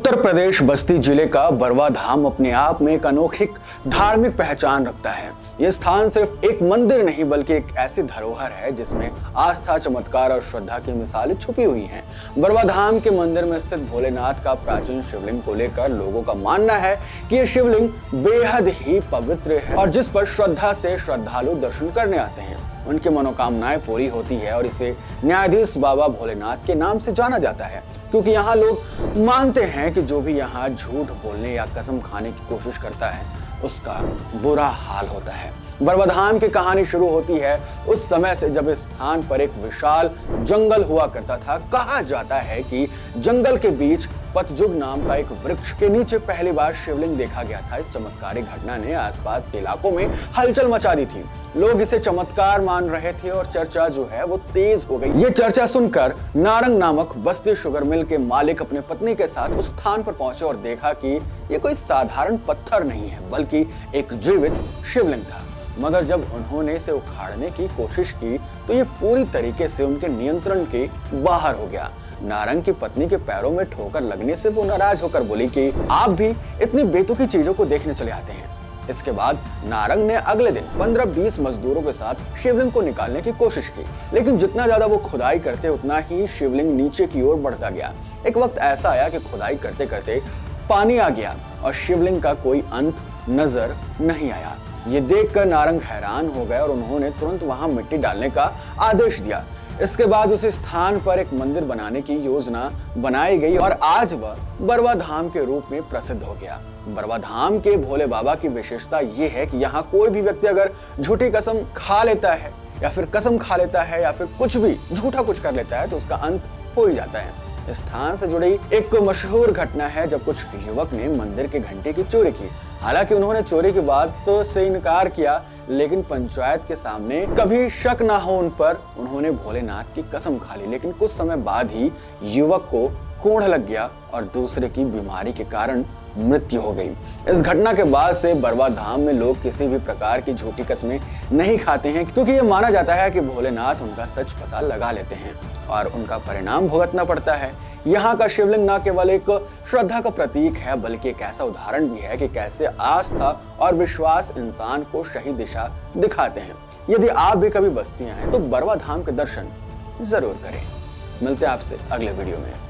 उत्तर प्रदेश बस्ती जिले का बरवा धाम अपने आप में एक अनोखी धार्मिक पहचान रखता है। यह स्थान सिर्फ एक मंदिर नहीं बल्कि एक ऐसी धरोहर है जिसमें आस्था, चमत्कार और श्रद्धा की मिसालें छुपी हुई हैं। बरवा धाम के मंदिर में स्थित भोलेनाथ का प्राचीन शिवलिंग को लेकर लोगों का मानना है कि यह शिवलिंग बेहद ही पवित्र है और जिस पर श्रद्धा से श्रद्धालु दर्शन करने आते हैं उनकी मनोकामनाएं पूरी होती है। और इसे न्यायाधीश बाबा भोलेनाथ के नाम से जाना जाता है क्योंकि यहाँ लोग मानते हैं कि जो भी यहाँ झूठ बोलने या कसम खाने की कोशिश करता है उसका बुरा हाल होता है। बरवा धाम की कहानी शुरू होती है उस समय से जब इस स्थान पर एक विशाल जंगल हुआ करता था। कहा जाता है कि जंगल के बीच पतजुग नाम का एक वृक्ष के नीचे पहली बार शिवलिंग देखा गया था। इस चमत्कारिक घटना ने आसपास के इलाकों में हलचल मचा दी थी। लोग इसे चमत्कार मान रहे थे और चर्चा जो है वो तेज हो गई। ये चर्चा सुनकर नारंग नामक बस्ती शुगर मिल के मालिक अपने पत्नी के साथ उस स्थान पर पहुंचे और देखा कि ये कोई साधारण पत्थर नहीं है बल्कि एक जीवित शिवलिंग था। मगर जब उन्होंने इसे उखाड़ने की कोशिश की तो ये पूरी तरीके से उनके नियंत्रण के बाहर हो गया। नारंग की पत्नी के पैरों में ठोकर लगने से वो नाराज होकर बोली कि आप भी इतनी बेतुकी चीजों को देखने चले आते हैं। इसके बाद नारंग ने अगले दिन 15-20 मजदूरों के साथ शिवलिंग को निकालने की कोशिश की, लेकिन जितना ज्यादा वो खुदाई करते उतना ही शिवलिंग नीचे की ओर बढ़ता गया। एक वक्त ऐसा आया कि खुदाई करते करते पानी आ गया और शिवलिंग का कोई अंत नजर नहीं आया। ये देखकर नारंग हैरान हो गए और उन्होंने तुरंत वहां मिट्टी डालने का आदेश दिया। इसके बाद उस स्थान पर एक मंदिर बनाने की योजना बनाई गई और आज वह बरवा धाम के रूप में प्रसिद्ध हो गया। बरवा धाम के भोले बाबा की विशेषता यह है कि यहाँ कोई भी व्यक्ति अगर झूठी कसम खा लेता है या फिर कसम खा लेता है या फिर कुछ भी झूठा कुछ कर लेता है तो उसका अंत हो ही जाता है। स्थान से जुड़ी एक मशहूर घटना है जब कुछ युवक ने मंदिर की घंटी की चोरी की। हालांकि उन्होंने चोरी की बात से इनकार किया, लेकिन पंचायत के सामने कभी शक ना हो उन पर उन्होंने भोलेनाथ की कसम खा ली। लेकिन कुछ समय बाद ही युवक को कोढ़ लग गया और दूसरे की बीमारी के कारण मृत्यु हो गई। इस घटना के बाद से बरवा धाम में लोग किसी भी प्रकार की झूठी कस्में नहीं खाते हैं क्योंकि ये माना जाता है कि भोलेनाथ उनका सच पता लगा लेते हैं और उनका परिणाम भुगतना पड़ता है। यहाँ का शिवलिंग न केवल एक श्रद्धा का प्रतीक है बल्कि एक ऐसा उदाहरण भी है कि कैसे आस्था और विश्वास इंसान को सही दिशा दिखाते हैं। यदि आप भी कभी बस्ती आए तो बरवा धाम के दर्शन जरूर करें। मिलते हैं आपसे अगले वीडियो में।